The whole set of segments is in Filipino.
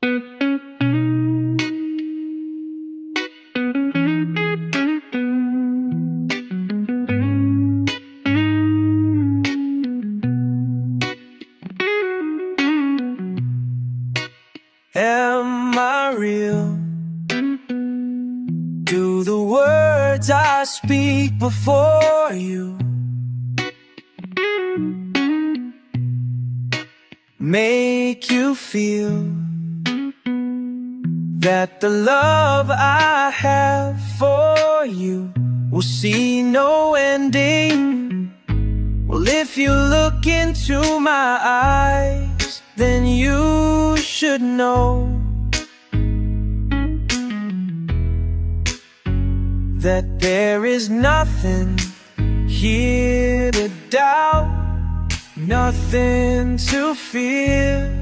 Am I real? Do the words I speak before you make you feel that the love I have for you will see no ending? Well, if you look into my eyes, then you should know that there is nothing here to doubt, nothing to fear.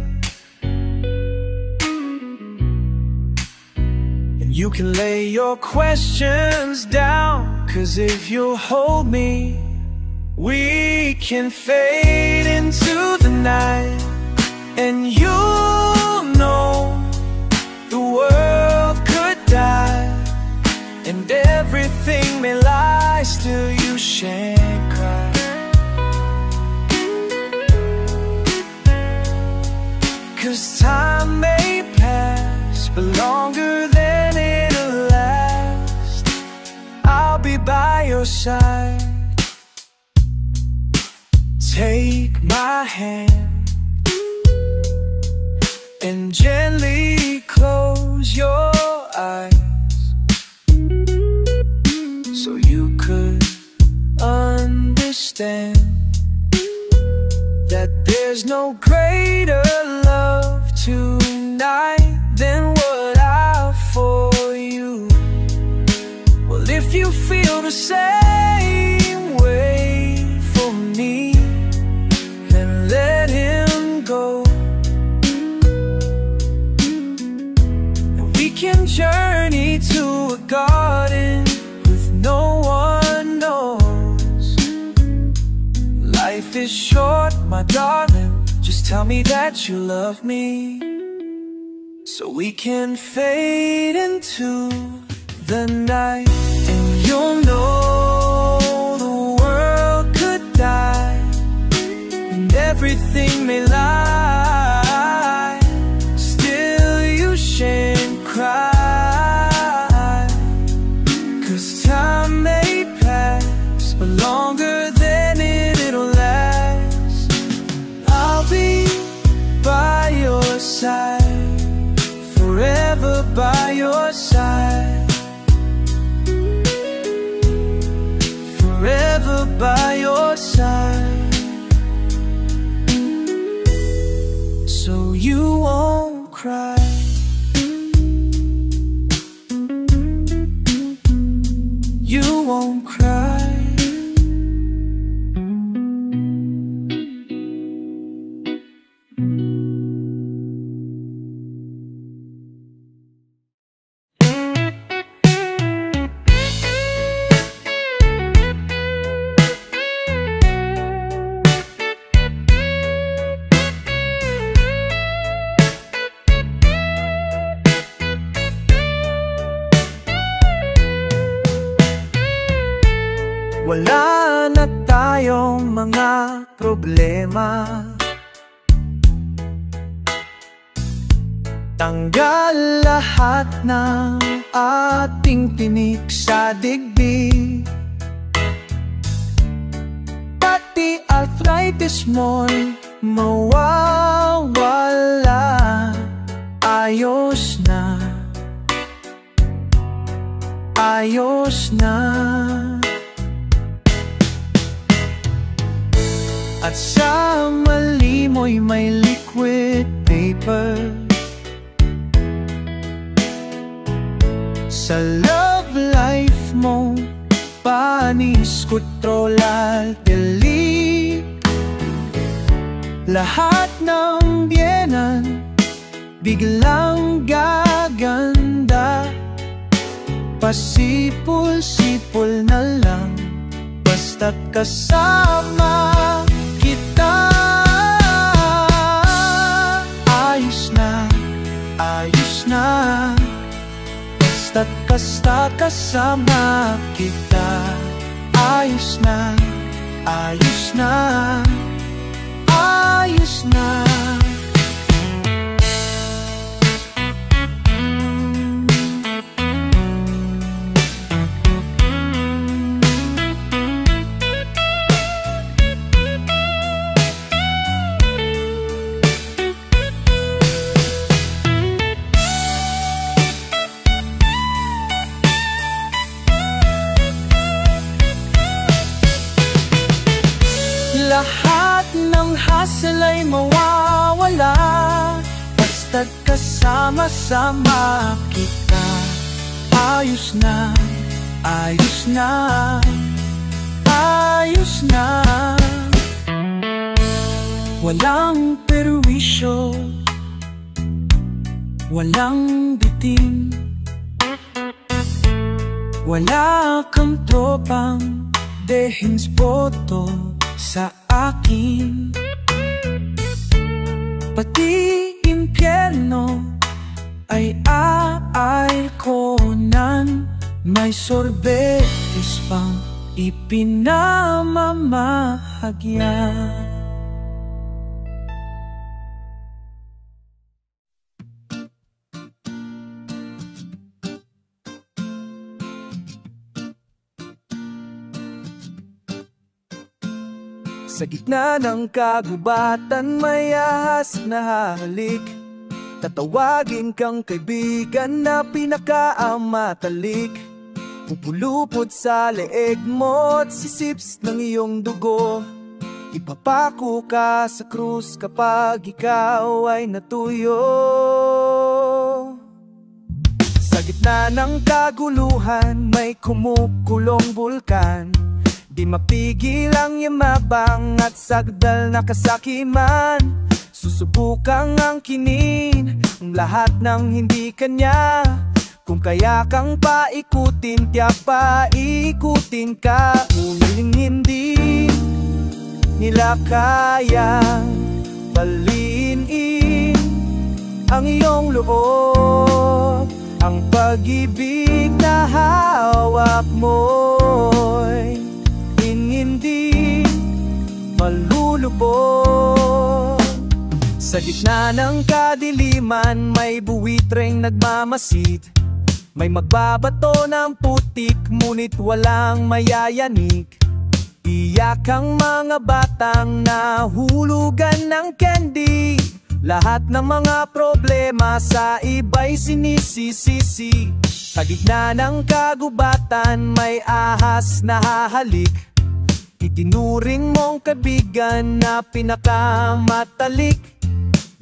And you can lay your questions down, 'cause if you'll hold me, we can fade into the night. And you'll know the world could die, and everything may lie, still you shan't cry. 'Cause time may pass, but longer than it'll last, I'll be by your side. Take my hand and gently close your eyes, so you could understand that there's no greater love tonight than what I have for you. Well, if you feel the same way for me, then let him go. Can journey to a garden with no one knows. Life is short, my darling, just tell me that you love me, so we can fade into the night. And you'll know the world could die, and everything may lie, still you shan't cry. 'Cause time may pass, but longer than it'll last, I'll be by your side, forever by your side, forever by your side, so you won't cry. You won't cry. Wala na tayong mga problema, tanggal lahat ng ating tinik sa digdig, pati arthritis mo'y mawawala. Ayos na, ayos na. At sa mali mo'y may liquid paper, sa love life mo panis, kutrol at delete. Lahat ng biyenan biglang gaganda, pasipul-sipul na lang basta't kasama kita. Ayos na, ayos na. Basta't kasama kita, ayos na, ayos na, ayos na. Lahat ng hassle ay mawawala basta't kasama kita, ayos na, ayos na, ayos na. Walang perwisyo, walang bitin, wala kang tropang dehins boto sa akin. Pati impyerno ay ko nan may sorbetes pang ipinamamahagya. Sa gitna ng kagubatan may ahas na hahalik. Tatawagin kang kaibigan na pinakamatalik. Pupulupot sa leeg mo at sisips ng iyong dugo. Ipapako ka sa krus kapag ikaw ay natuyo. Sa gitna ng kaguluhan may kumukulong bulkan. Di mapigil ang yamabang at sagdal na kasakiman. Susubukang angkinin ang lahat ng hindi kanya. Kung kaya kang paikutin, tiyak paikutin ka. Ngunit hindi nila kayang palinin ang iyong loob. Ang pag-ibig na hawak mo'y hindi malulubog. Sa gitna ng kadiliman may buwitreng nagmamasid. May magbabato ng putik ngunit walang mayayanig. Iyak ang mga batang nahulugan ng candy. Lahat ng mga problema sa iba'y sinisisisi. Sa gitna ng kagubatan may ahas na hahalik. Itinuring mong kaibigan na pinakamatalik.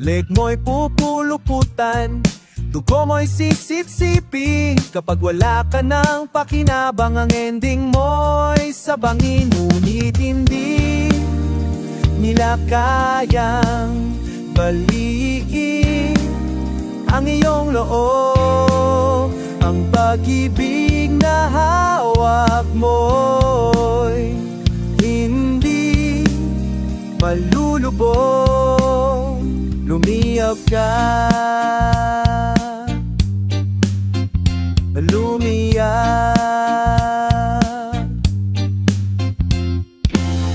Leg mo'y pupuluputan, dugo mo'y sisip-sipin. Kapag wala ka ng pakinabang, ang ending mo'y sabangin. Ngunit hindi nila kayang baliin ang iyong loob. Ang pag-ibig na hawak mo'y hindi malulubog. Lumiyap ka, lumiyap.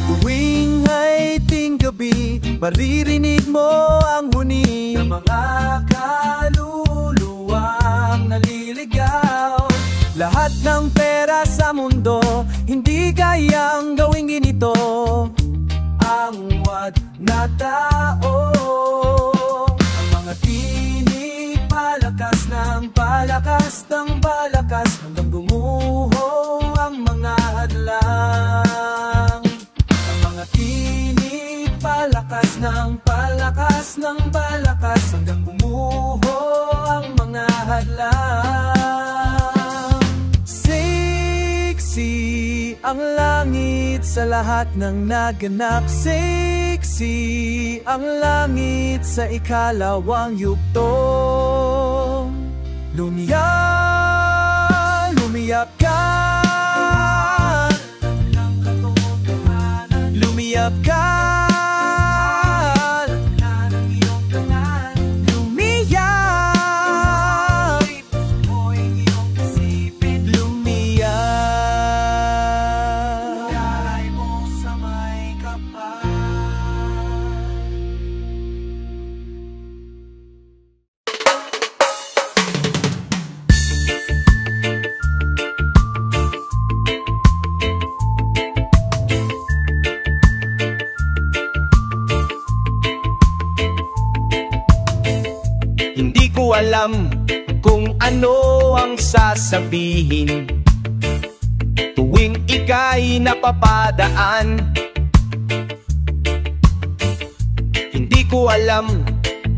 Tuwing haiting gabi, maririnig mo ang huni ng mga kaluluwang naliligaw. Lahat ng pera sa mundo hindi kayang gawing ginito ang wad na tao. Ang mga tinig palakas ng palakas ng palakas hanggang gumuho ang mga hadlang. Ang mga tinig palakas ng palakas ng palakas hanggang gumuho ang mga hadlang. Siksi ang langit sa lahat ng naganap. Siksi ang langit sa ikalawang yugto. Lumiyap, lumiyap ka. Lumiyap ka. Lumiyap. Hindi ko alam kung ano ang sasabihin tuwing ika'y napapadaan. Hindi ko alam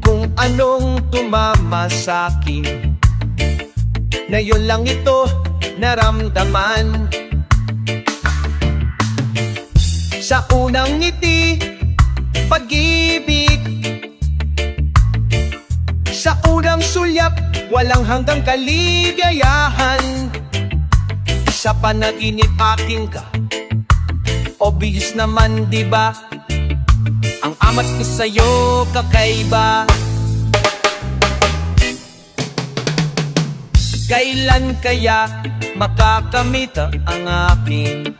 kung anong tumama sa'kin, na yun lang ito naramdaman. Sa unang ngiti, pag-ibig. Sa unang sulyap, walang hanggang kaligayahan. Sa panaginip aking ka, obvious naman diba? Ang amat ko sa'yo kakaiba. Kailan kaya makakamit ang aking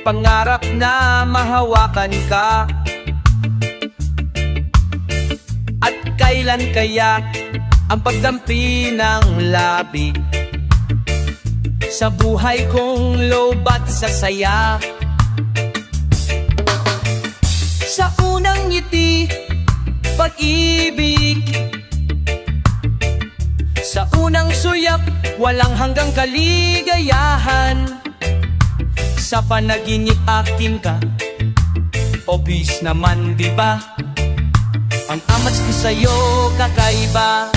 pangarap na mahawakan ka? At kailan kaya ang pagdampi ng labi sa buhay kong lobat sa saya? Sa unang ngiti, pag-ibig. Sa unang suyap, walang hanggang kaligayahan. Sa panaginip akin ka, obvious naman diba? Ang amat ko sa'yo kakaiba.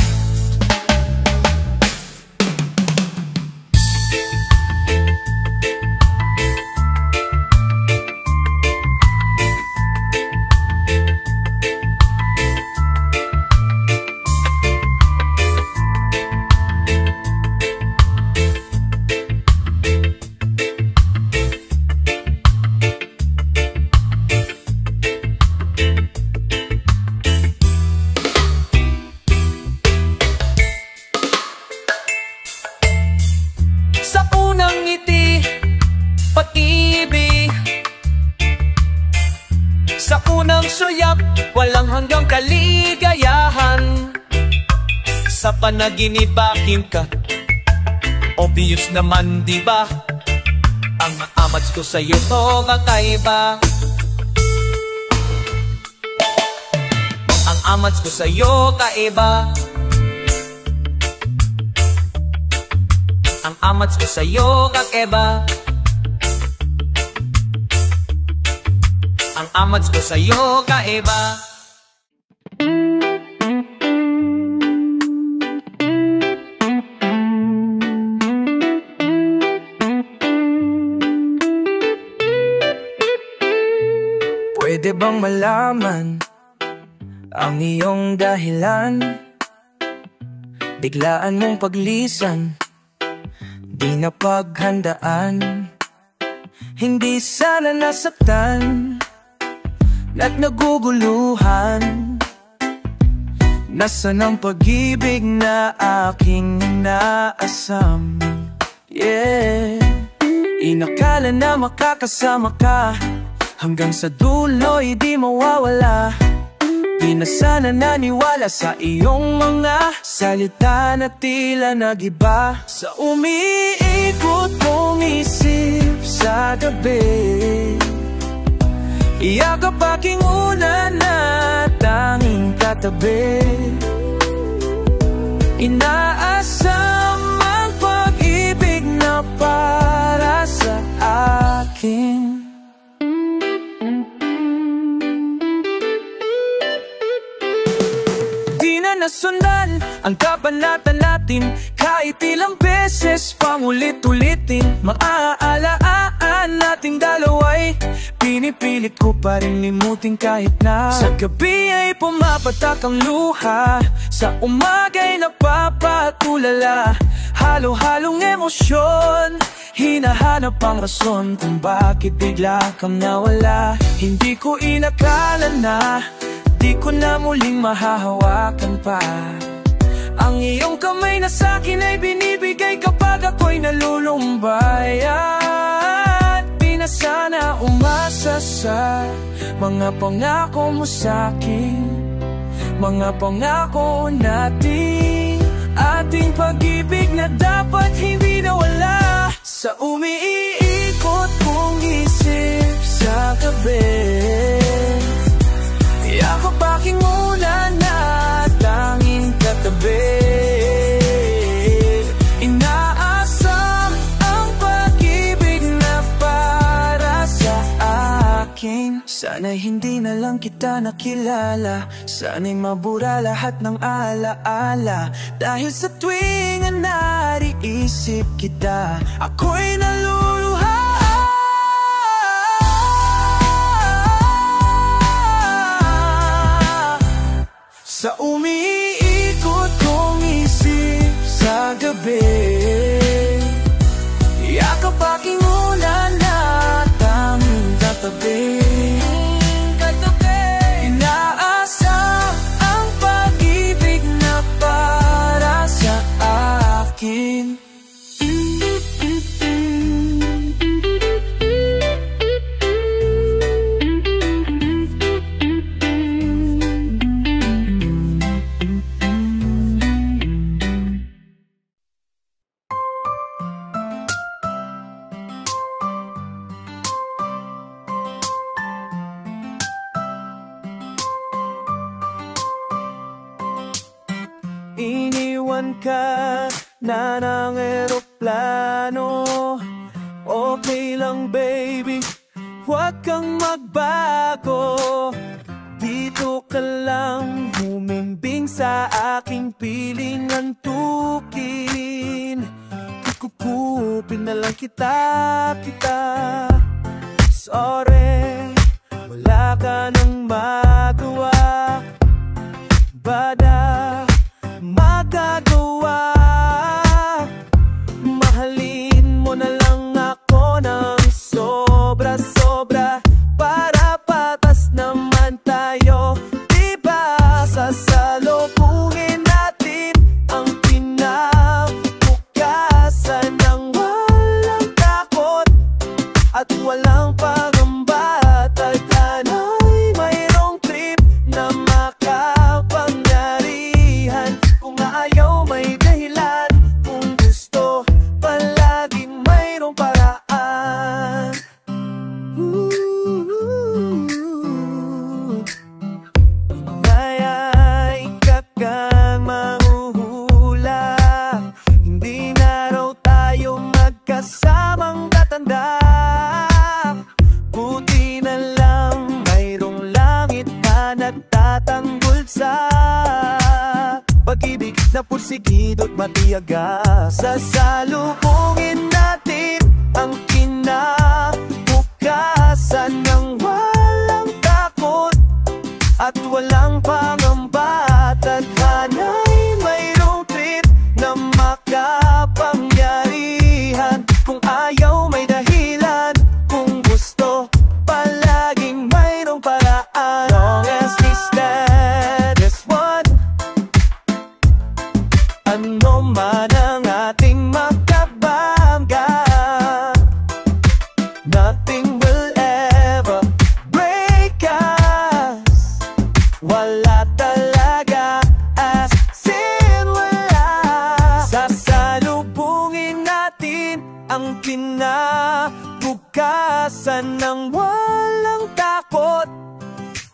Sa unang suyap, walang hanggang kaligayahan. Sa panaginip akin ka, obvious naman diba? Ang amats ko sa'yo to kakaiba. Ang amats ko sa'yo kaiba. Ang amats ko sa'yo kakaiba. Ang amats ko sa'yo kaiba. Pwede bang malaman ang iyong dahilan? Biglaan mong paglisan, di na paghandaan. Hindi sana nasaktan at naguguluhan. Nasaan ang pag-ibig na aking inaasam? Yeah, inakala na makakasama ka hanggang sa dulo'y di mawawala. Di na sana naniwala sa iyong mga salita na tila nagiba. Sa umiikot mong isip sa gabi, iyakap aking una na tanging katabi. Inaasam ang pag-ibig na para sa akin. Di na nasundan ang kabanata natin, kahit ilang beses pang ulit-ulitin. Maaalaalaan nating dalaway, pinipilit ko pa rin limutin kahit na sa gabi ay pumapatak ang luha, sa umaga'y napapatulala. Halo-halong emosyon, hinahanap ang rason kung bakit bigla kang nawala. Hindi ko inakala na di ko na muling mahahawakan pa. Ang iyong kamay na sa'kin ay binibigay kapag ako'y nalulumbay. At di na sana umasa sa mga pangako mo sa'kin, mga pangako natin, ating pag-ibig na dapat hindi nawala. Sa umiikot kong isip sa gabi, yakap aking una na Sana'y hindi na lang kita nakilala, sana'y mabura lahat ng alaala. Dahil sa tuwing nariisip kita, ako'y naluluha. Sa umiikot kong isip sa gabi, yakap aking una na tanging katabi. Inaasam ang pag-ibig na para sa akin. Iniwan ka na ng eroplano. Okay lang baby, huwag kang magbago. Dito ka lang humimbing sa aking piling antukin. Kukupin na lang kita. Sorry, wala ka nang magawa. Bada magagawa, mahalin mo na lang ako ng sobra-sobra, para patas naman tayo, diba? Sasalubungin natin ang kinabukasan ng walang takot at walang pangamba. Tagtana'y mayroong trip na makapangyarihan. Kung ayaw may dahilan, kung gusto palaging mayroong paraan. Ngaya'y kakang mahuhula, hindi na raw tayo magkasamang tatanda. Buti na lang mayroong langit na nagtatanggol sa pag-ibig na pursigido't matiyaga. Sasalubungin natin ang kinabukasan ng walang takot at walang pangamba. Tadhana'y mayroong trip na makapangyarihan. Kung ayaw may dahilan, kung gusto palaging mayroong paraan. Long as we stand as one, ano man ang ating makabangga, nothing will ever break us. Wala talaga as in wala. Sasalubungin natin ang kinabukasan ng walang takot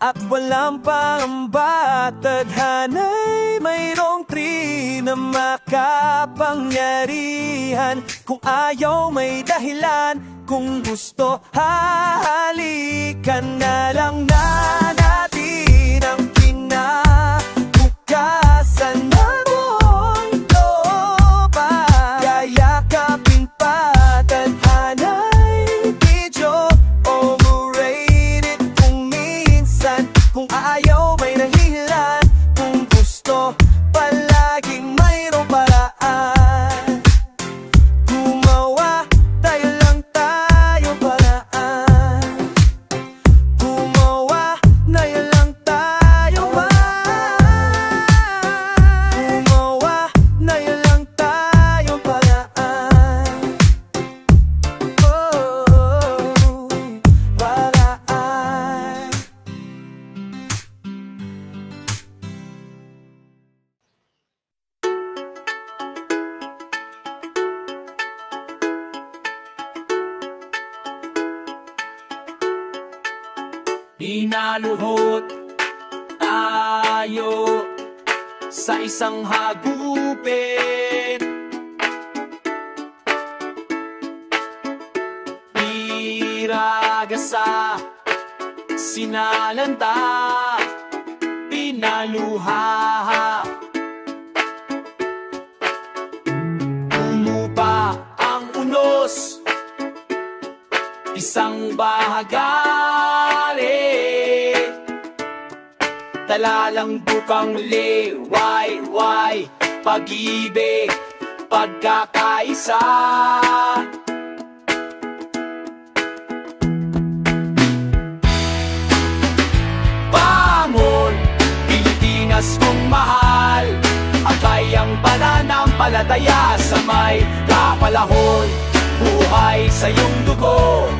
at walang pangamba. Tadhana'y mayroong tri na makapangyarihan. Kung ayaw may dahilan, kung gusto hahalikan na lang na natin ang kinabukasan ng mundo pa. Yayakapin pa, tadhana'y medyo overrated kung minsan. Kung ayaw may dahilan, kung gusto palaging mayroong paraan. Gumawa tayo lang tayo paraan. Gumawa na lang tayo paraan. Gumawa na lang tayo paraan. Oh, paraan. Inaluhot tayo sa isang hagupit. Iragasa sinalanta, pinaluha. Umupa ang unos, isang bahagari, talalang bukang liwayway, pag-ibig, pagkakaisa. Bangon, Pilipinas kong mahal, akay ang pananampalataya sa may kapalahon. Buhay sa iyong dugo,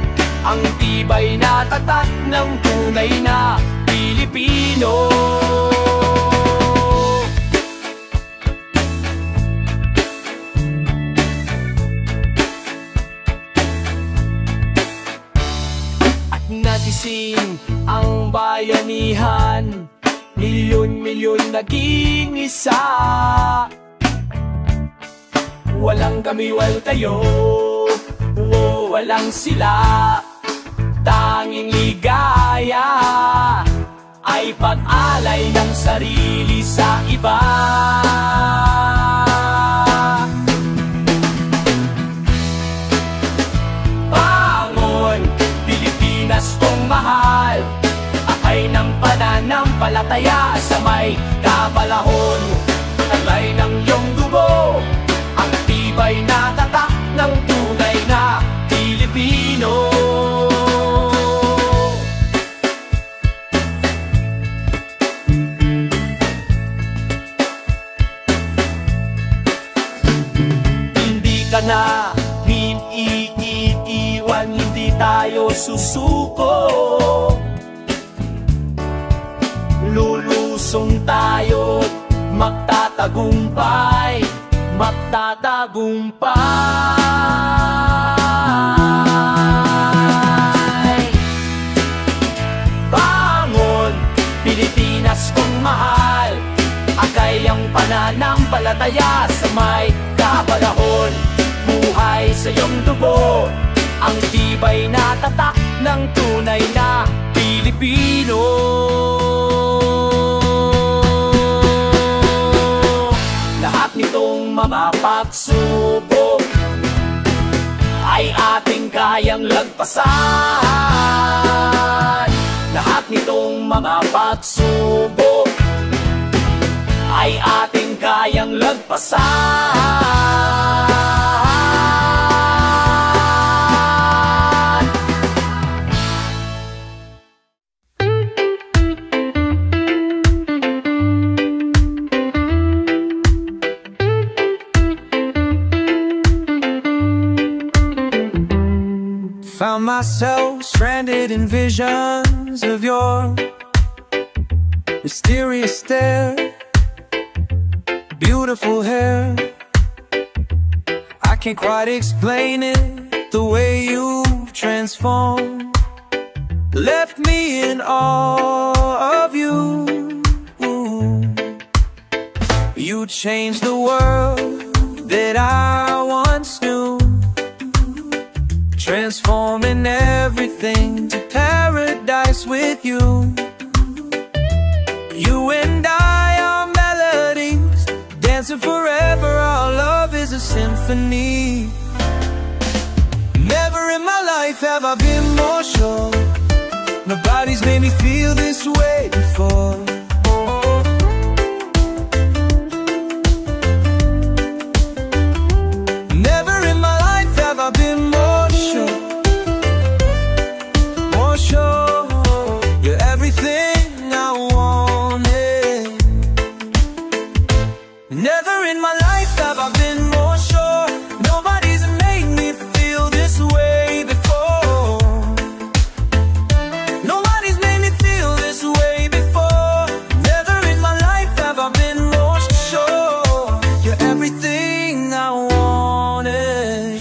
ang tibay na tatak ng tunay na Pilipino. At natising ang bayanihan, milyon-milyon naging isa. Walang kami, walang tayo, walang sila. Tanging ligaya ay pag-alay ng sarili sa iba. Bangon, Pilipinas kong mahal, akay ng pananampalataya sa may kapalahon. Alay ng iyong dugo, ang tibay na tatak ng tunay na Pilipino. Hindi ka na iiwan, hindi tayo susuko. Lulusong tayo't magtatagumpay, magtatagumpay. Bangon, Pilipinas kong mahal, akay ang pananampalataya sa may kapalahon. Buhay sa iyong dugo, ang tibay na tatak ng tunay na Pilipino. Lahat nitong mga pagsubok ay ating kayang lagpasan. Lahat nitong mga pagsubok ay ating kayang lagpasan. Found myself stranded in visions of your mysterious stare, beautiful hair. I can't quite explain it, the way you've transformed, left me in awe of you. You changed the world that I once knew, transforming everything to paradise with you. You and I are melodies, dancing forever, our love is a symphony. Never in my life have I been more sure, nobody's made me feel this way before. Never in my life have I been more sure, more sure. You're everything I wanted. Never in my life have I been more sure, nobody's made me feel this way before. Nobody's made me feel this way before. Never in my life have I been more sure. You're everything I wanted.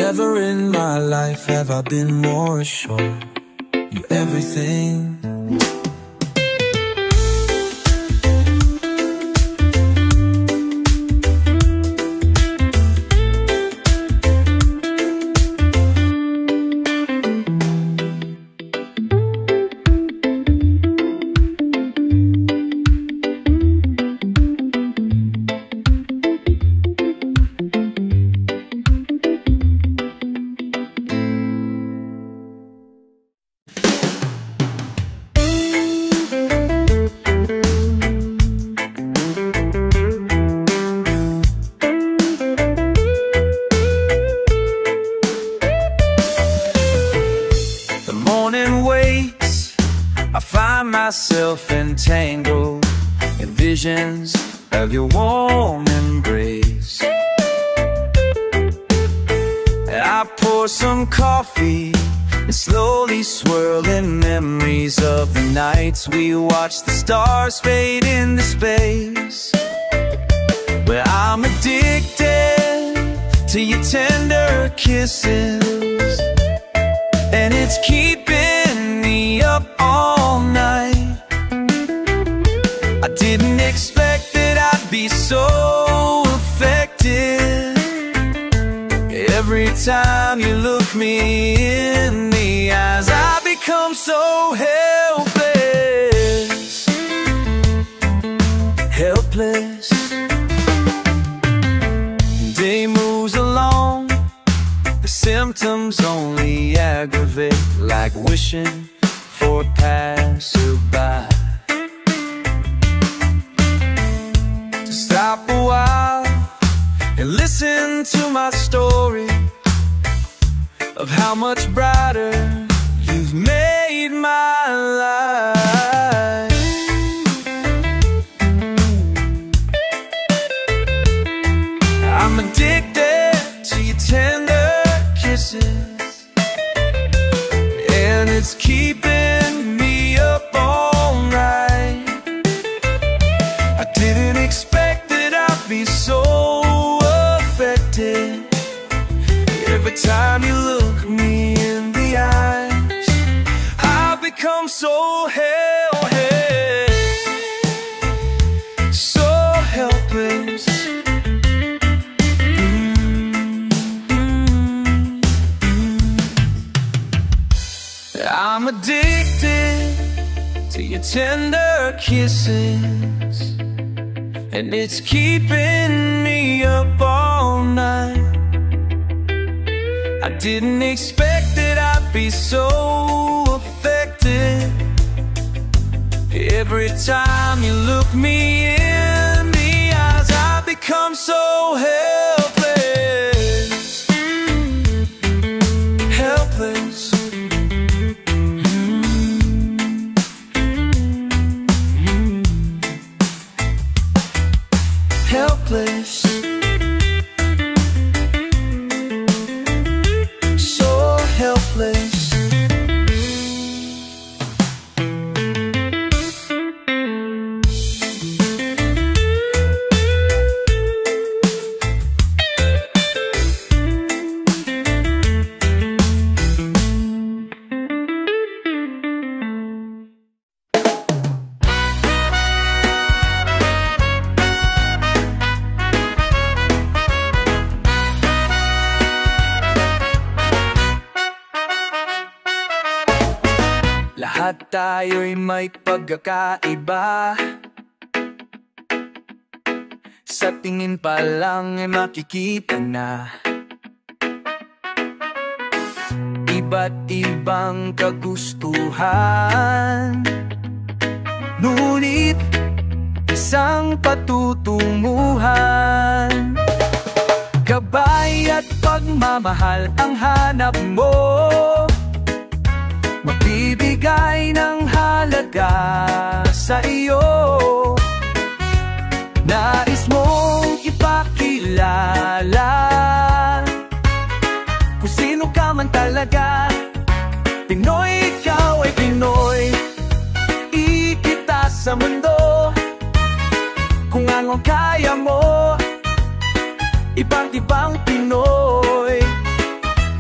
Never in my life have I been more sure you're everything. Myself entangled in visions of your warm embrace. I pour some coffee and slowly swirl in memories of the nights we watched the stars fade into space. Where I'm addicted to your tender kisses, and it's keeping me up all night. I didn't expect that I'd be so affected. Every time you look me in the eyes, I become so helpless. Helpless. Day moves along, the symptoms only aggravate, like wishing for a passerby to stop a while and listen to my story of how much brighter you've made my life. I'm addicted to your tender kisses, and it's keeping me up all night. I didn't expect that I'd be so affected. Every time you look me in the eyes, I become so helpless, so helpless. I'm addicted to your tender kisses, and it's keeping me up all night. I didn't expect that I'd be so affected. Every time you look me in the eyes, I become so helpless, helpless. Helpless, so helpless. Lahat tayo'y may pagkakaiba. Sa tingin pa lang ay makikita na iba't ibang kagustuhan, ngunit isang patutunguhan. Gabay at pagmamahal ang hanap mo, magbibigay ng halaga sa iyo. Nais mong ipakilala kung sino ka man talaga. Pinoy, ikaw ay Pinoy, ikita sa mundo. Kung anong kaya mo, ibang ibang Pinoy.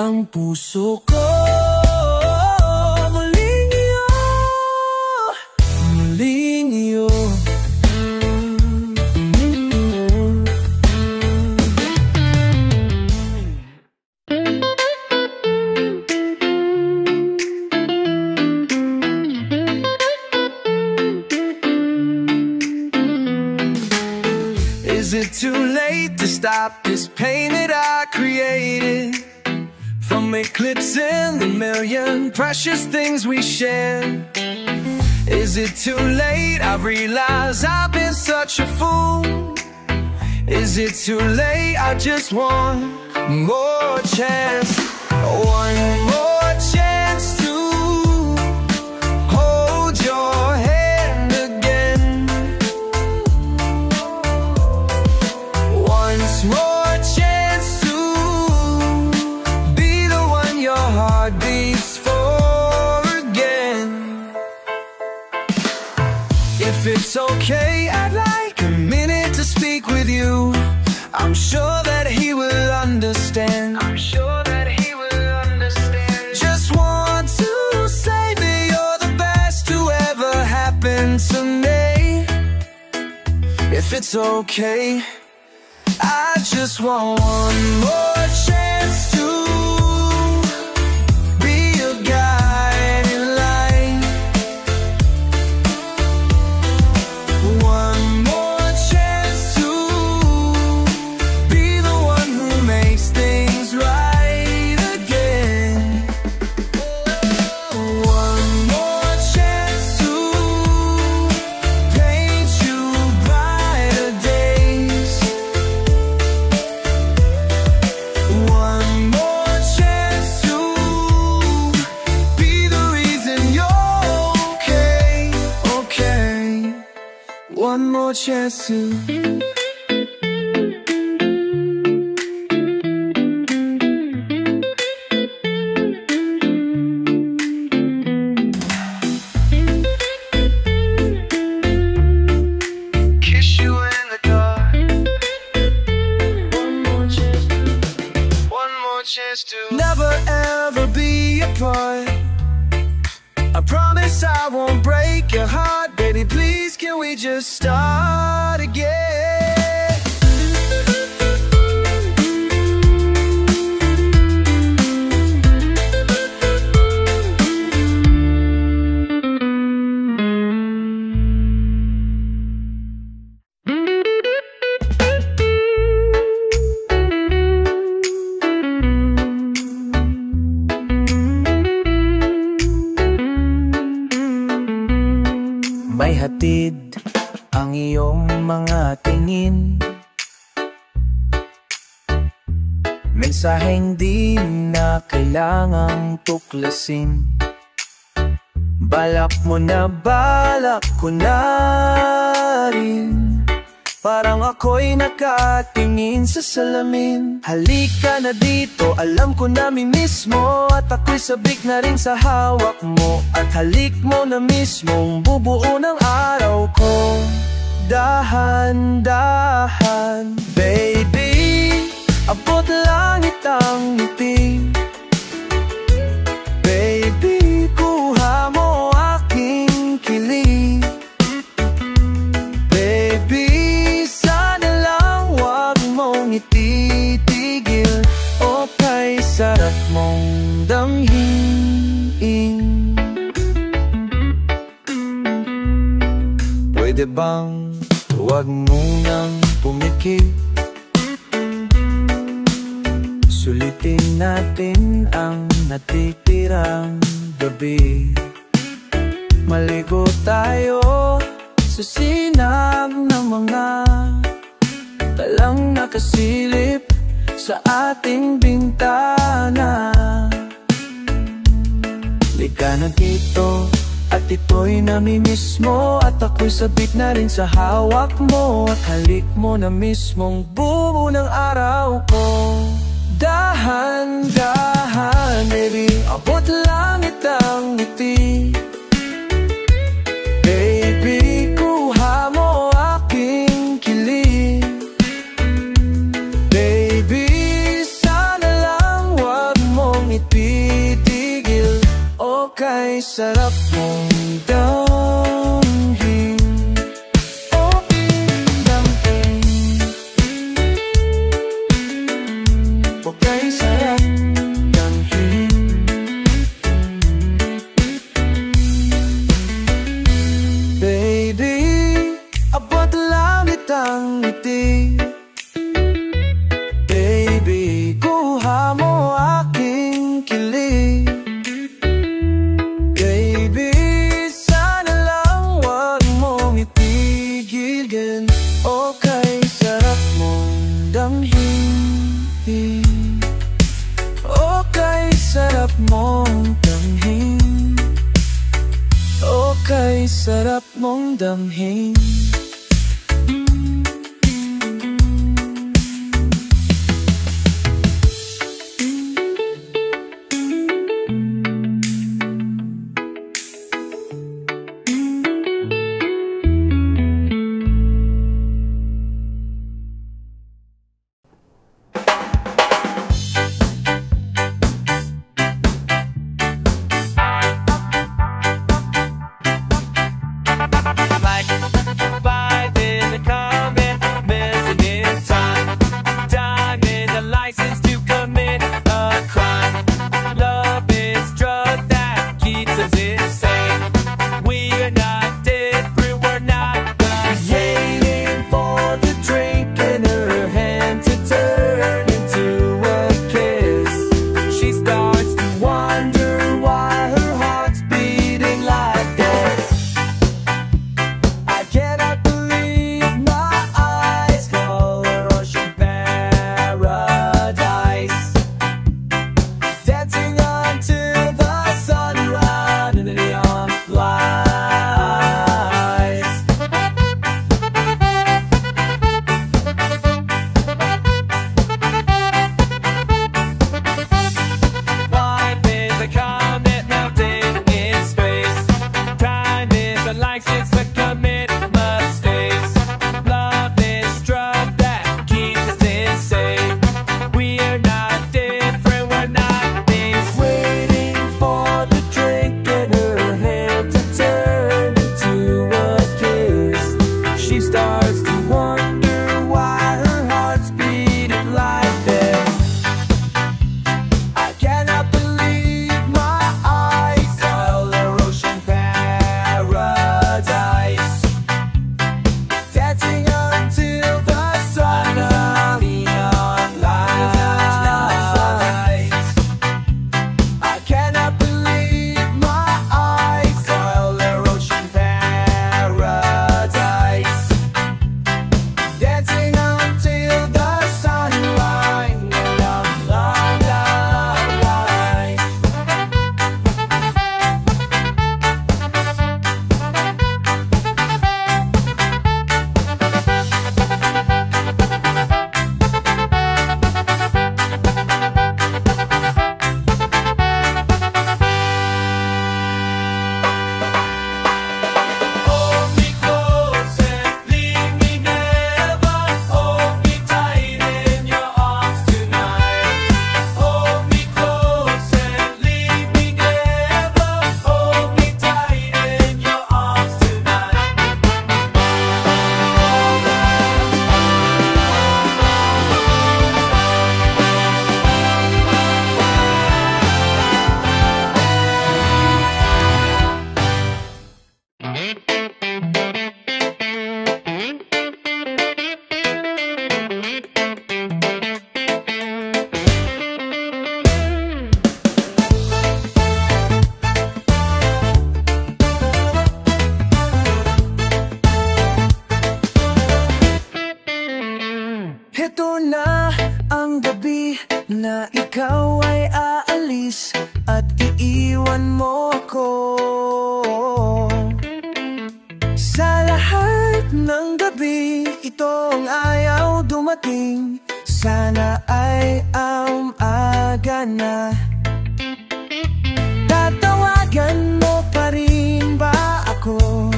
ang puso ko. Muling iyo, muling iyo. Is it too late to stop this pain that I created? From eclipsing the million precious things we share. Is it too late? I realize I've been such a fool. Is it too late? I just want more chance. One more chance to hold your hand again. Once more chance to be the one your heart beats for again. If it's okay, I'd like a minute to speak with you. I'm sure that he will understand. I'm sure that he will understand. Just want to say that you're the best to ever happen to me. If it's okay, I just want one more chance to be your guiding light. One more chance to be the one who makes things right again. One more chance to paint you brighter days. One more chance to be the reason you're okay, okay. One more chance to kiss you in the dark. One more chance to, one more chance to never ever be apart. I promise I won't break your heart, baby. Please, can we just start again? May hatid ang iyong mga tingin, mensaheng di na kailangang tuklasin. Balak mo na balak ko na rin, parang ako'y nakatingin sa salamin. Halika na dito, alam ko na mismo, at ako'y sabik na rin sa hawak mo. At halik mo na mismong bubuo ng araw ko. Dahan-dahan, baby, abot langit ang ngiti. Baby, kuha mo aking kilig. Baby, sana lang wag mong ititigil, o kay sarap mong damhin. Pwede bang wag munang pumikit? Sulitin natin ang natitirang gabi. Maligo tayo sa sinag ng mga talang nakasilip sa ating bintana. Lika na dito, at ito'y namimiss mo, at ako'y sabik na rin sa hawak mo. At halik mo na mismong buo ng araw ko. Dahan-dahan, baby, abot langit ang ngiti. Baby, kuha mo aking kilig. Baby, sana lang wag mong kanyang ngiti. Baby, kuha mo aking kilig. Baby, sana lang wag mong itigil. Okay, sarap mong damhin. Okay, sarap mong damhin. Okay, sarap mong damhin. Heto na ang gabi na ikaw ay aalis at iiwan mo ako. Sa lahat ng gabi itong ayaw dumating, sana ay ang aga na. Tatawagan mo pa rin ba ako?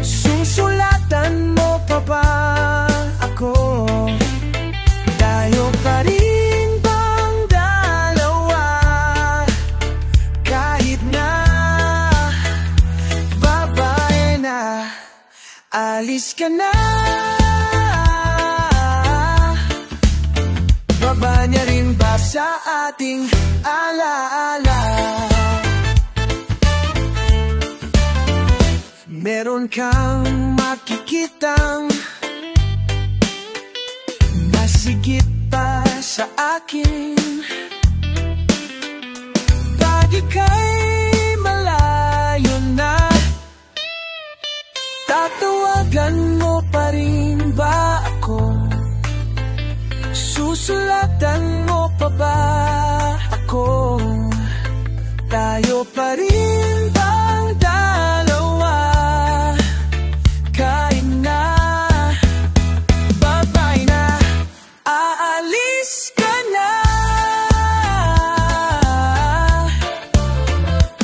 Susulatan mo pa ba ako? Tayo pa rin bang dalawa? Kahit na babae na, alis ka na. Baba niya rin ba sa ating alaala? Meron kang makikitang higit pa sa akin. Pag ika'y malayo na, tatawagan mo pa rin ba ako? Susulatan mo pa ba ako? Tayo pa rin bang dalawa? Kahit na babay na, aalis ka na.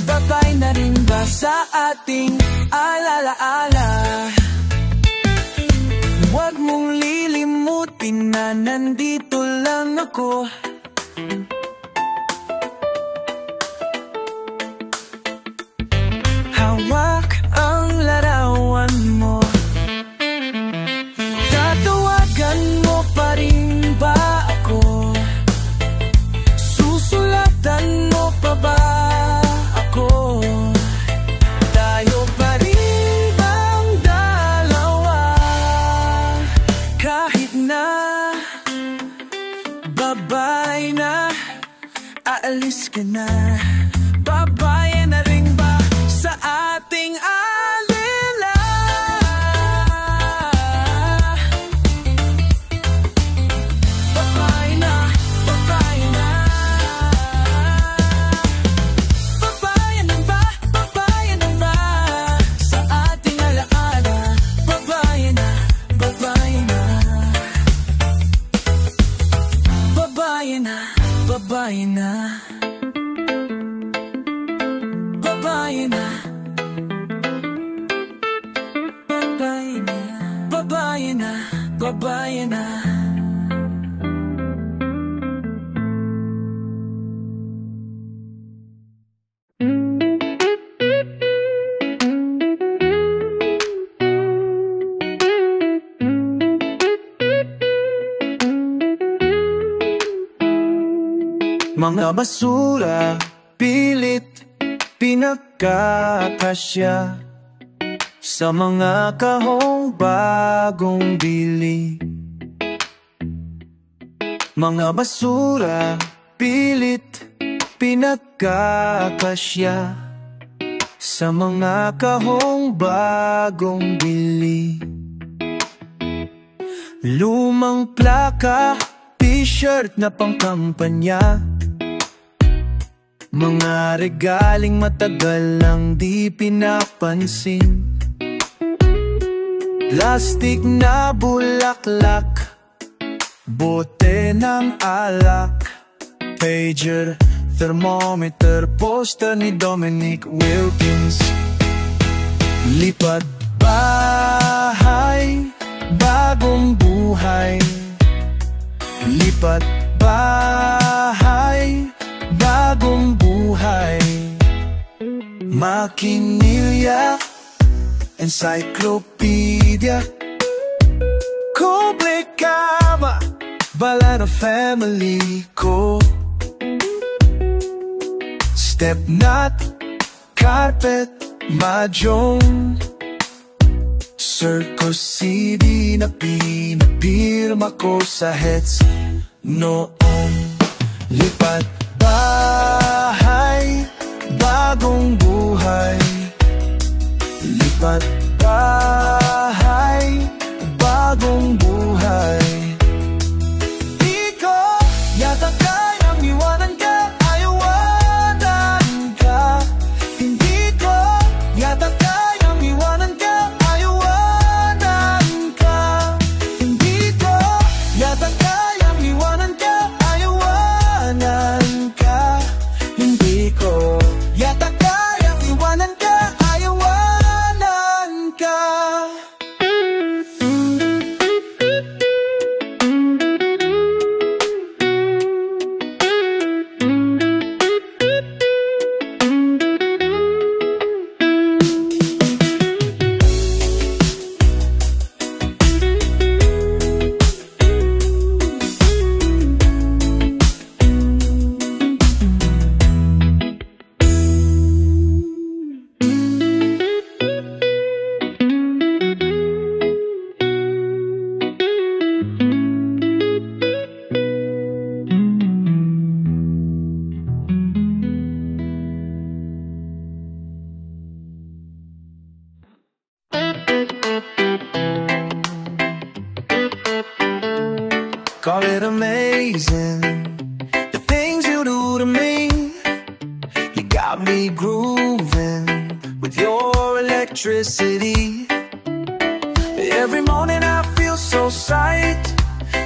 Babay na rin ba sa ating alaala? Huwag mong lilimutin na nandito lang ako. Hawak ang larawan mo, tatawagan mo pa rin ba ako? Susulatan mo pa ba ako? Tayo pa rin bang dalawa? Kahit na babay na, aalis ka na. Babay na rin ba sa ating alila? Babay na, babay na. Babay na ba, babay na ba sa ating alaala? Babay na, babay na. Babay na, babay na. Babay na, babay na, babay na, babay na. Mga basura, pilit pinagkakasya sa mga kahong bagong bili. Mga basura, pilit pinagkakasya sa mga kahong bagong bili. Lumang plaka, t-shirt na pangkampanya, mga regaling matagal nang di pinapansin. Plastic na bulaklak, bote ng alak, pager, thermometer, poster ni Dominic Wilkins. Lipat bahay, bagong buhay. Lipat bahay, bagong buhay. Makinilya, encyclopedia, Kuble Kama, Balano family ko. Step knot, carpet, mahjong, circus CD na pinapirma ko sa hets noon. Lipat bahay, bagong buhay. Lipat bahay, bagong buhay. Di ko yata kayang iwanan ka, ayawanan ka. Hindi ko yata kayang iwanan ka, ayawanan ka. Hindi ko yata kayang iwanan ka, ayawanan ka. Hindi ko yata kayang iwanan ka, ayawanan ka. call it amazing, the things you do to me. You got me grooving with your electricity. Every morning I feel so psyched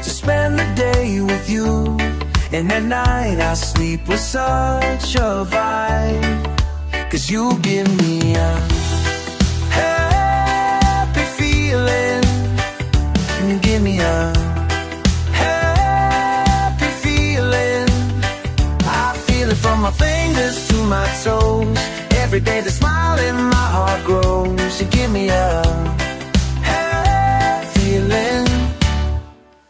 to spend the day with you, and at night I sleep with such a vibe. 'Cause you give me a happy feeling. You give me a happy feeling. I feel it from my fingers to my toes. Every day the smile in my heart grows. You give me a happy feeling.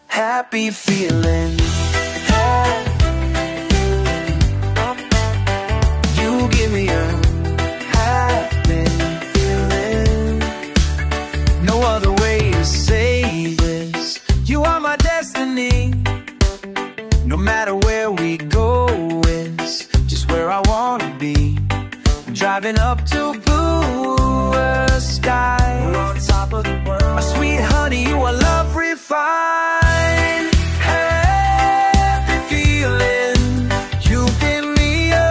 Happy feeling. You give me a happy feeling. No other way to say this. You are my destiny. No matter where we go, it's just where I wanna be. Driving up to bluer skies, on top of the world. My sweet honey, you are love refined. Happy feeling. You give me a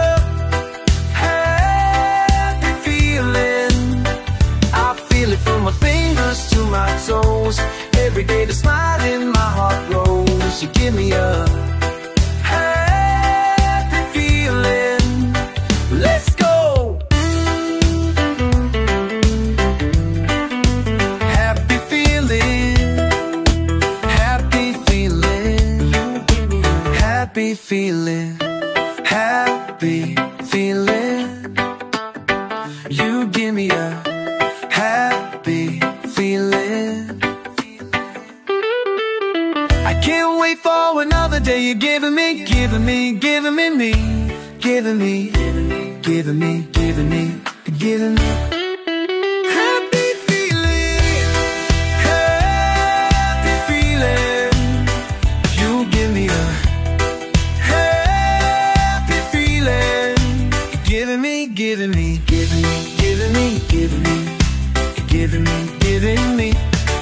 happy feeling. I feel it from my fingers to my toes. Every day the smile in my heart grows. You give me a happy feeling. Let's go. Happy feeling. Happy feeling. Happy feeling. Happy feeling. You give me a happy feeling. I can't wait for another day. You're giving me, giving me, giving me me, giving me, giving me, giving me, giving me, giving me. Happy feeling, happy feeling. You give me a happy feeling. Giving me, giving me, giving me, giving me, giving me, giving me, giving me.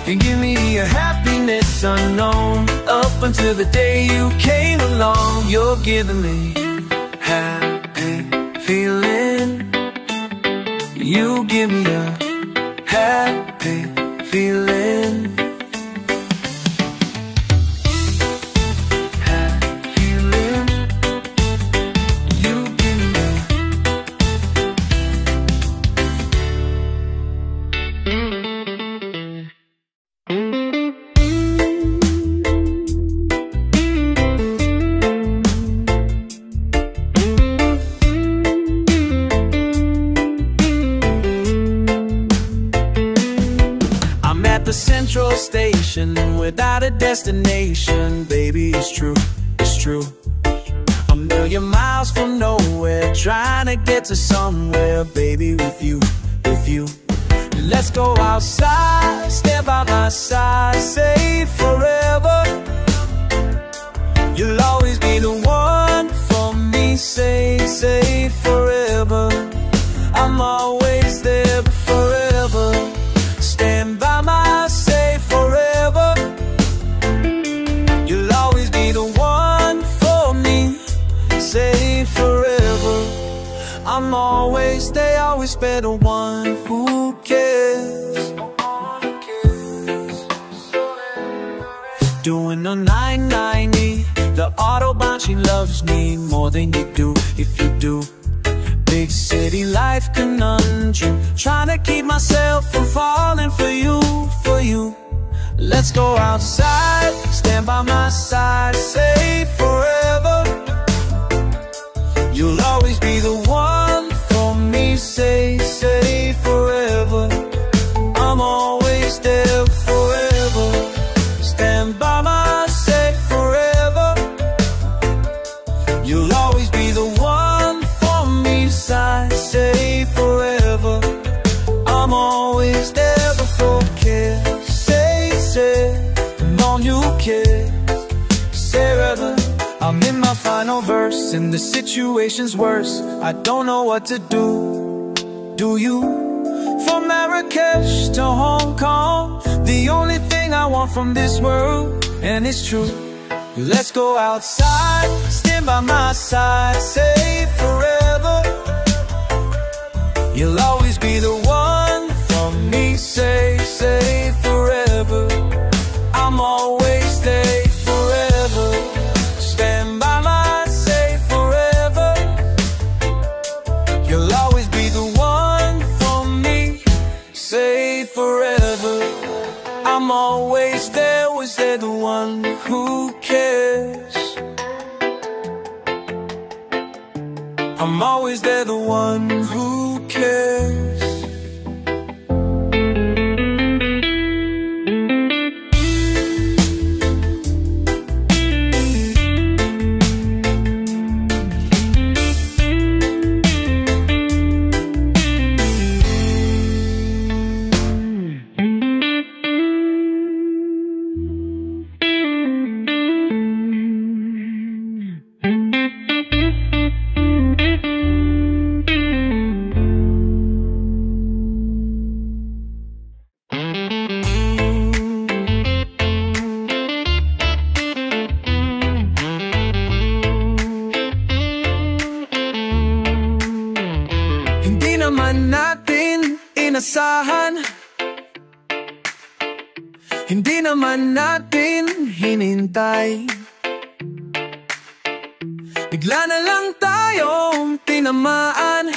You give me a happiness unknown. Up until the day you came along, you're giving me happy feeling. You give me a happy feeling. Happy feeling. You give me a the central station without a destination. Baby, it's true, it's true. A million miles from nowhere, trying to get to somewhere. Baby, with you, with you. Let's go outside, stand by my side, say forever. You'll always be the one for me, say forever. I'm always there forever. Stand by my side forever. You'll always be the one for me, say forever. I'm always there, always be the one who cares. Doing the 990, the Autobahn, she loves me more than you do, if you do. Big city life conundrum, trying to keep myself from falling for you, for you. Let's go outside, stand by my side, say forever. You'll always be the one for me, say forever. I'm always there forever. Stand by my side forever. You'll always be the one for me, say forever. I'm always there before care. Say, and all you care. Say rather, I'm in my final verse and the situation's worse. I don't know what to do. Do you? From Marrakesh to Hong Kong, the only thing I want from this world, and it's true, Let's go outside, stand by my side, say forever. You'll always be the one for me, say forever. I'm always there forever. Stand by my say forever. You'll always be the one for me, say forever. I'm always there, was there the one who cares? I'm always there, the one who cares. Hindi naman natin hinintay. Bigla na lang tayong tinamaan.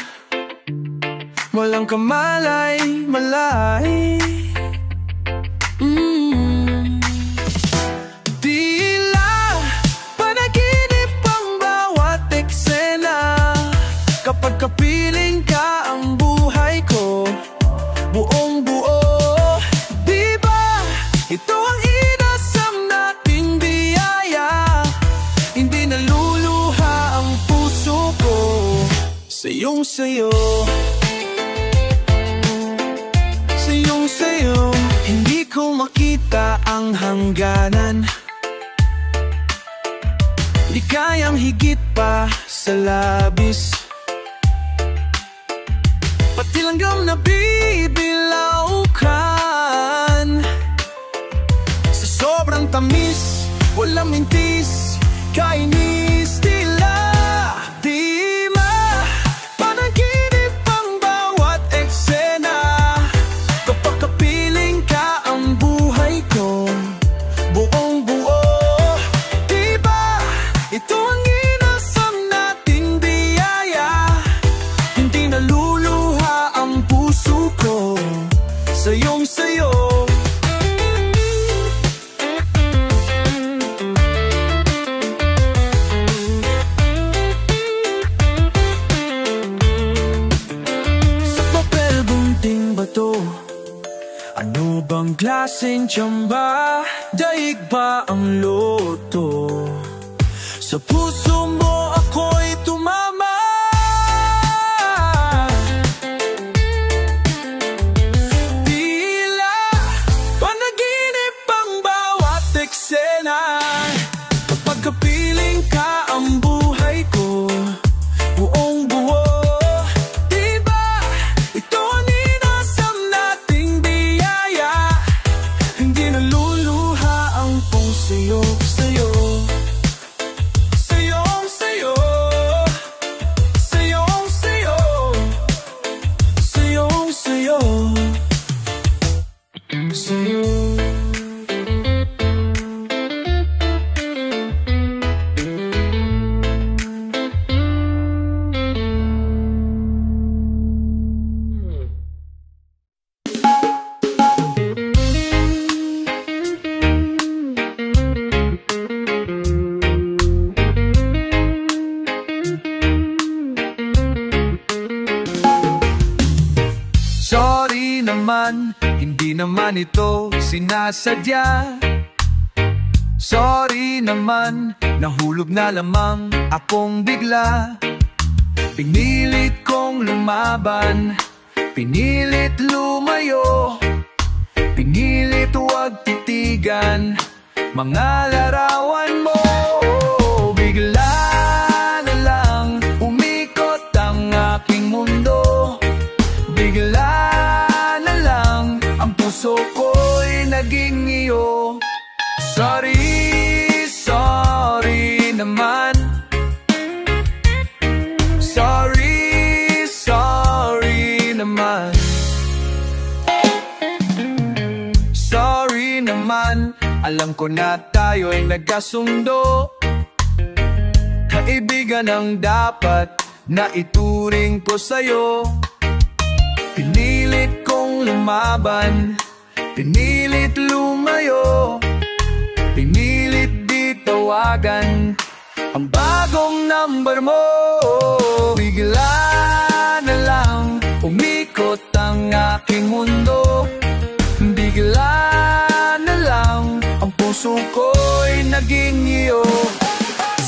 Walang kamalay-malay. Tila panaginip ang bawat eksena. Kapag kapiling ka ang buhay ko, buong buo. Diba ito ang inasam nating biyaya? Hindi naluluha ang puso ko sayong sayo, sayong sayo. Hindi ko makita ang hangganan, di kayang higit pa sa labis. Pati langgam na bibilaw kan. Sa sobrang tamis, walang mintis, kainis tila. Di panaginip ang bawat eksena. Kapag kapiling ka ang buhay ko, buong buo. Diba ito ang inasam nating biyaya? Hindi naluluha ang puso ko sayong sayo. Sa papel bunting bato, ano bang klaseng tsamba? Daig ba ang loto? Sa puso mo ako'y tumama. Tila panaginip ang bawat eksena. Kapag kapiling ka ang buhay ko, buong buo. Diba ito ang inasam nating biyaya? Hindi naluluha ang puso sa'yo, sayong sayo, sayong sayo, sayong sayo, sayo. Sorry naman, hindi naman ito sinasadya. Sorry naman, nahulog na lamang akong bigla. Pinilit kong lumaban, pinilit lumayo, pinilit huwag titigan mga larawan mo. Bigla na lang umikot ang aking mundo. Bigla na lang ang puso ko'y naging iyo. Sorry, sorry. Alam ko na tayo'y nagkasundo. Kaibigan ang dapat na ituring ko sa'yo. Pinilit kong lumaban, pinilit lumayo, pinilit di tawagan ang bagong number mo. Bigla na lang umikot ang aking mundo. Bigla na lang ang puso ko'y naging iyo.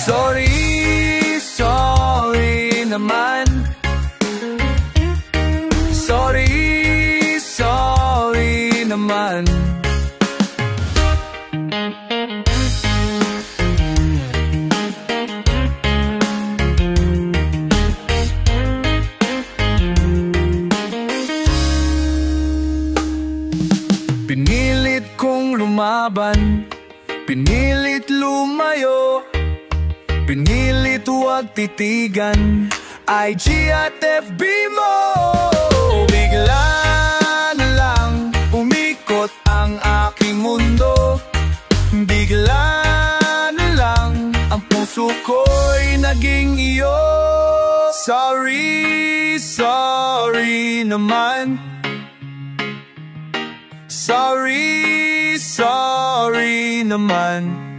Sorry, sorry naman. Sorry, sorry naman. Pinilit kong lumaban, pinilit lumayo, pinilit huwag titigan IG at FB mo. Bigla na lang umikot ang aking mundo. Bigla na lang ang puso ko'y naging iyo. Sorry, sorry naman. Sorry, sorry naman.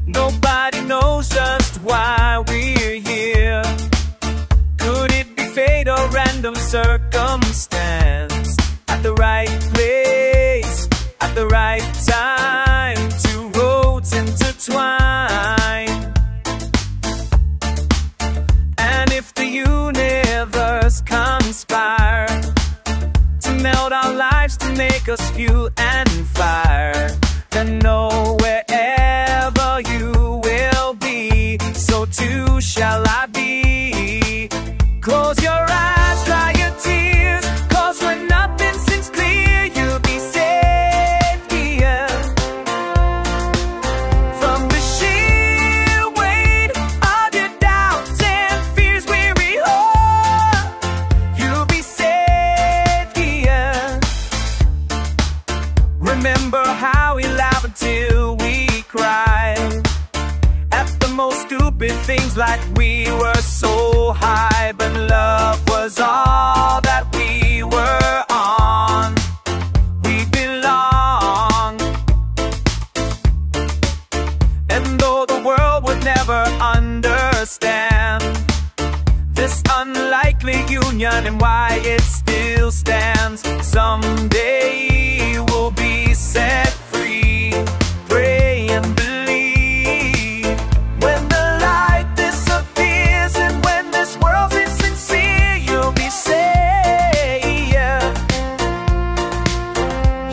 Nobody knows just why we're here. Could it be fate or random circumstance? At the right place, at the right time, two roads intertwine. And if the universe conspire to meld our lives to make us fuel and fire, then know wherever you will be, so too shall I be. Close your eyes, dry your tears, 'cause when nothing seems clear, you'll be safe here. From the sheer weight of your doubts and fears, weary heart, you'll be safe here. Remember how we laughed until we cried at the most stupid things, like we were so high, but love was all that we were on. We belong. And though the world would never understand this unlikely union and why it still stands, someday we'll be set free. Pray and believe. When the light disappears and when this world is sincere, you'll be safe.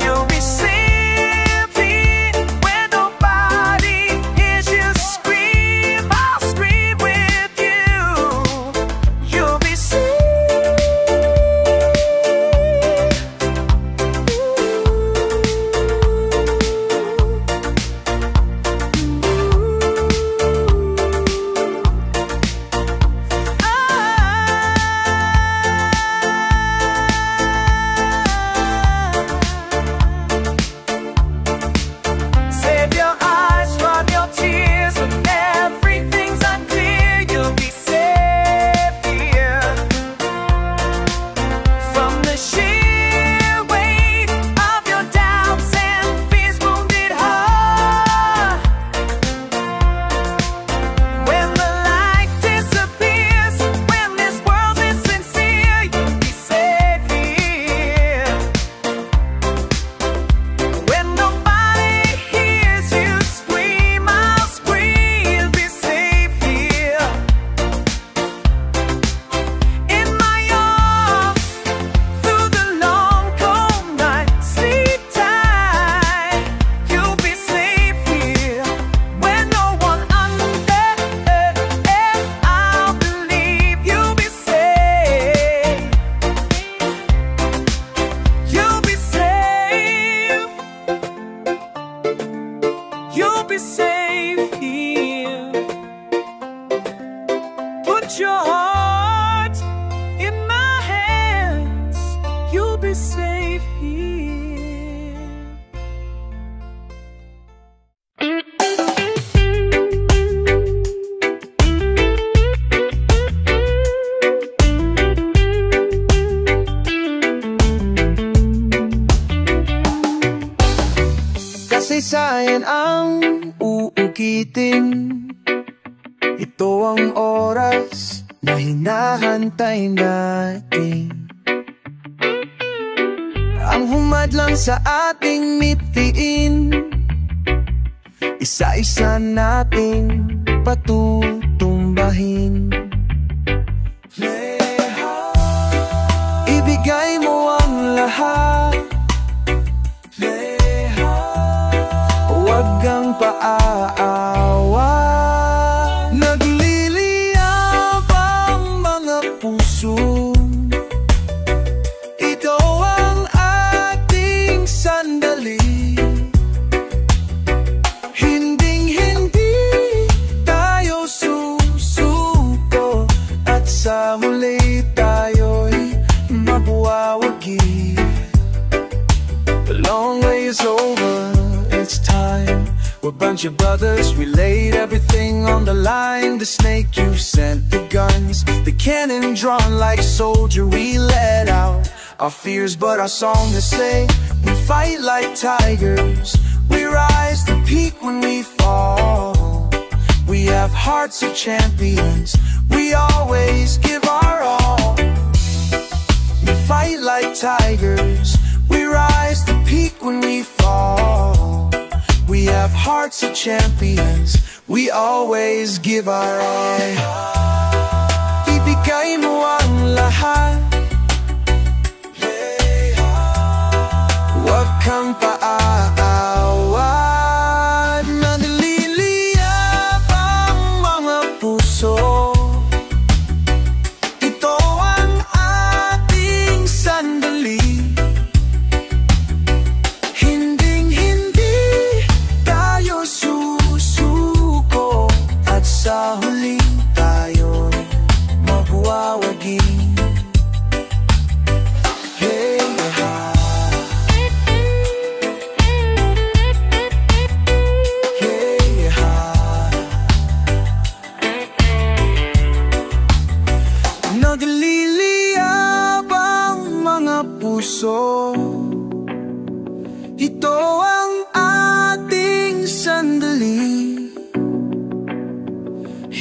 You'll be safe when nobody hears you scream. I'll scream with you. You'll be safe. put your heart in my hands, you'll be safe here. Kasaysayan ang uukitin, ito ang oras na hinahantay natin. Ang humadlang sa ating mithiin, isa-isa nating patutumbahin. Ibigay mo ang lahat, huwag kang paaawa. Nagliliyab ang mga puso, ito ang ating sandali. Hinding-hindi tayo susuko, at sa muli tayo'y mabuwawagi. The long way is over, it's time. We're a bunch of brothers, we laid everything on the line. The snake you sent, the guns, the cannon drawn like soldier. We let out our fears, but our song is say we fight like tigers. We rise to peak when we fall. We have hearts of champions, we always give our all. We fight like tigers, we rise to peak when we fall. We have hearts of champions, we always give our all. Ibigay mo ang lahat, huwag kang paaawa. Nagliliyab ang mga puso, ito ang ating sandali. Sa huli tayo'y mabuwawagi. Hey, ha. Hey, ha. Nagliliyab ang mga puso, ito ang ating sandali.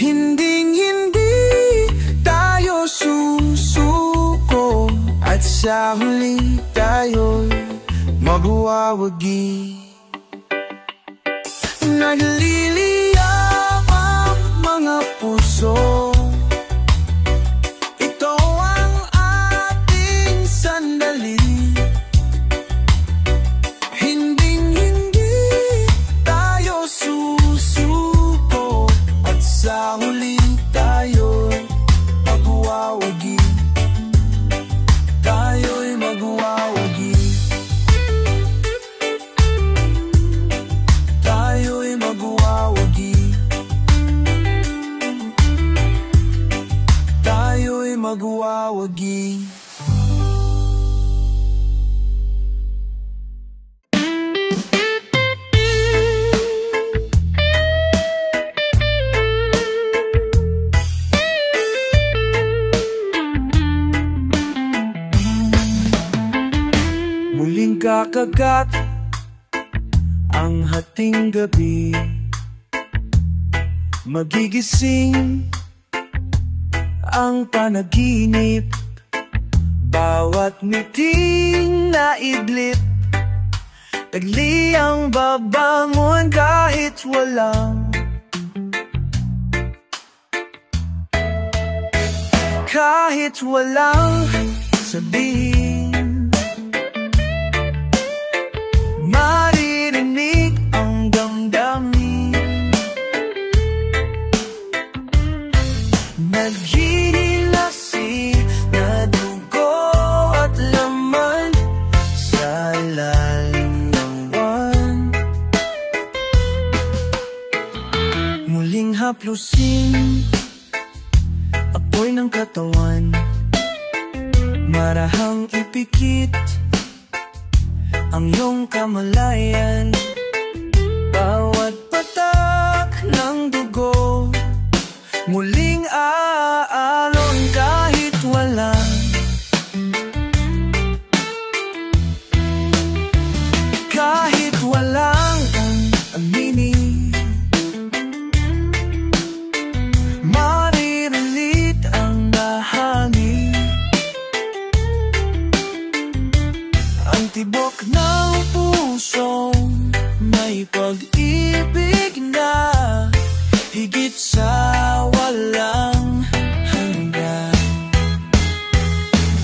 Hinding-hindi tayo susuko, at sa huli tayo'y mabuwawagi. Nagliliyab ang mga puso, ito ang ating sandali. Hinding-hindi tayo susuko, at sa huli tayo'y mabuwawagi. Tayo'y mabuwawagi. Tayo'y mabuwawagi. Tayo'y mabuwawagi. Muling kakagat ang hating gabi, magigising ang panaginip. Bawat ngiting naidlip, tagliang babangon kahit walang sabihin. Maririnig ang damdamin, naghihilasi na dugo at laman sa ilalim ng buwan. Muling haplusin apoy ng katawan. Marahang ipikit ang iyong kamalayan. Bawat patak ng dugo muling aalon kahit walang ang aminin. Maririlit ang nahangin, ang tibok ng pusong may pag-ibig na higit sa walang hanggan.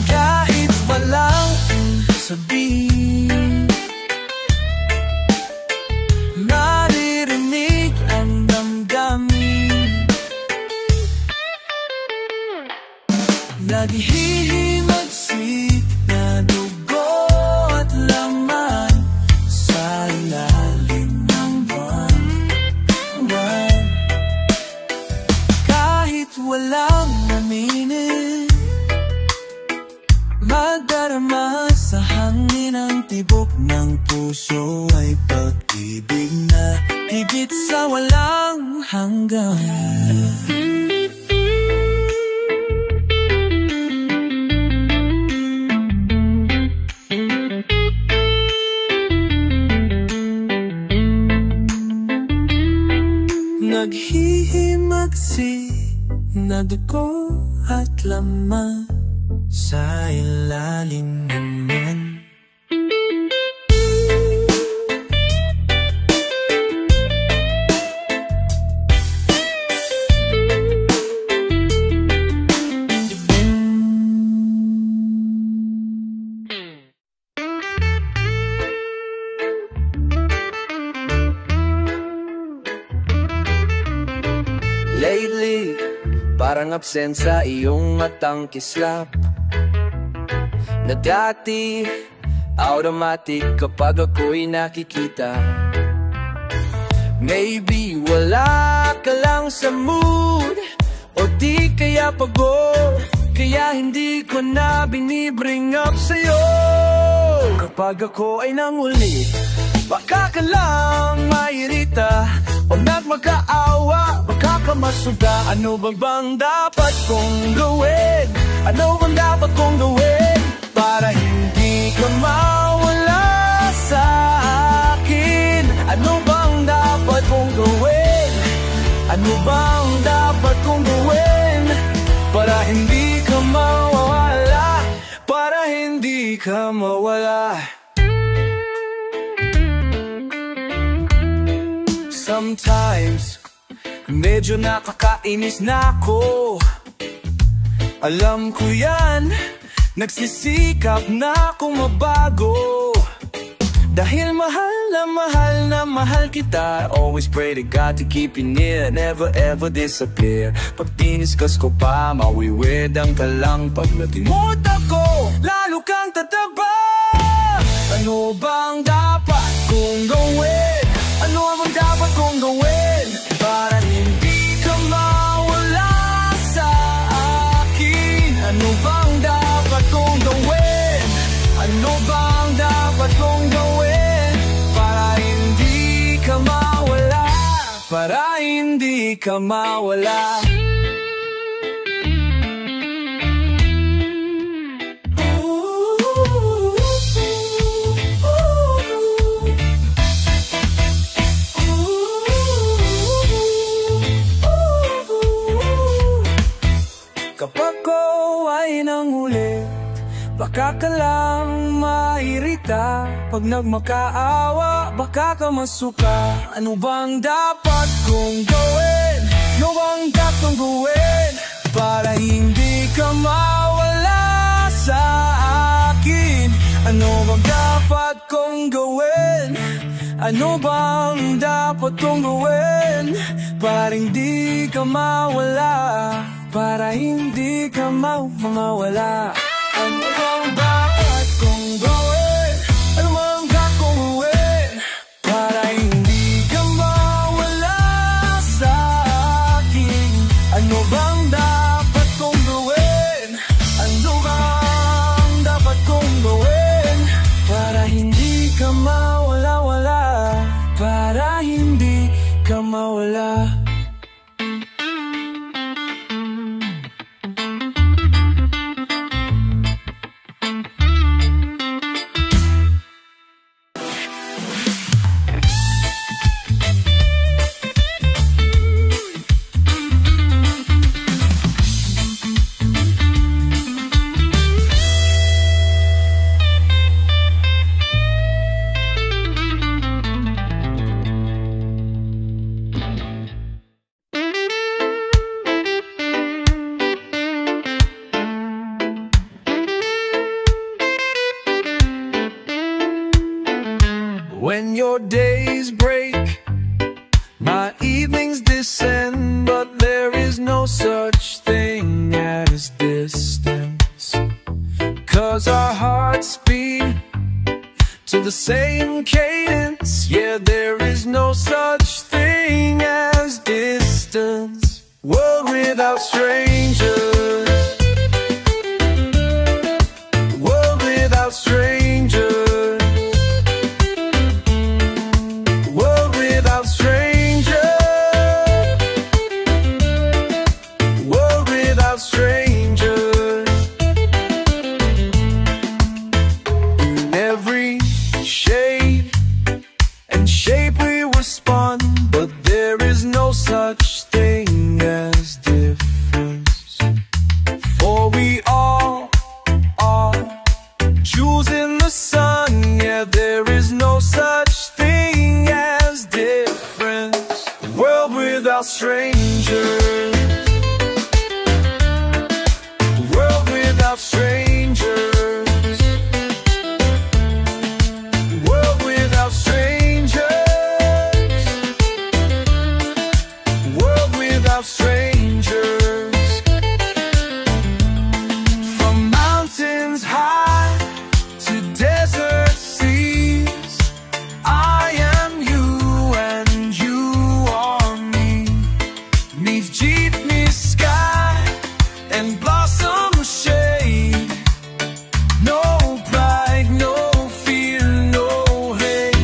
Kahit walang sabihin, naririnig ang damdamin. Naghihimagsik na dugo at laman sa ilalim ng buwan. Kahit walang aminin, madarama sa hangin ang tibok ng puso ay pag-ibig na higit sa walang hanggan. Naghihimagsik na dugo at laman sa ilalim naman. Lately, parang absent sa iyong matang kislap na dati automatic kapag ako'y nakikita. Maybe wala ka lang sa mood o di kaya pagod, kaya hindi ko na binibring up sa'yo. Kapag ako ay nanguli, baka ka lang mairita o nagmakaawa, baka ka masuga. Ano bang dapat kong gawin? Ano bang dapat kong gawin para hindi ka mawala sa akin? Ano bang dapat kong gawin? Ano bang dapat kong gawin para hindi ka mawala? Para hindi ka mawala. Sometimes, medyo nakakainis na ako. Alam ko yan, nagsisikap na akong mabago. Dahil mahal na mahal kita, always pray to God to keep you near, never ever disappear. Pag diniscuss ko pa, mawiwedang ka lang. Pag natimot ako, lalo kang tataba. Ano bang dapat kong gawin? Ano bang dapat kong gawin para hindi ka mawala sa akin? Ano bang dapat kong gawin? Ano bang dapat kong gawin para hindi ka mawala? Para hindi ka mawala. Kapag ko ay nangulit, baka ka lang mairita. Pag nagmakaawa, baka ka masuka. Ano bang dapat kong gawin? Ano bang dapat kong gawin para hindi ka mawala sa akin? Ano bang dapat kong gawin? Ano bang dapat kong gawin para hindi ka mawala? Para hindi ka mawala. Ano bang dapat kong gawin? Ano bang dapat kong gawin para hindi ka mawala sa akin? Ano bang dapat kong before days break. My evenings descend, but there is no such thing as distance. 'Cause our hearts beat to the same cadence. Yeah, there is no such thing as distance. World without strangers. World without strangers. World without strangers. World without strangers. In every shade and shape we were spun, but there is no such thing as difference. For we all are jewels in the sun. Yeah, there is no such thing as difference. A world without strangers. A world without strangers. A world without strangers. A world without strangers. From mountains high to desert seas, I am you and you are me. 'Neath jeepney sky and blossom shade, no pride, no fear, no hate.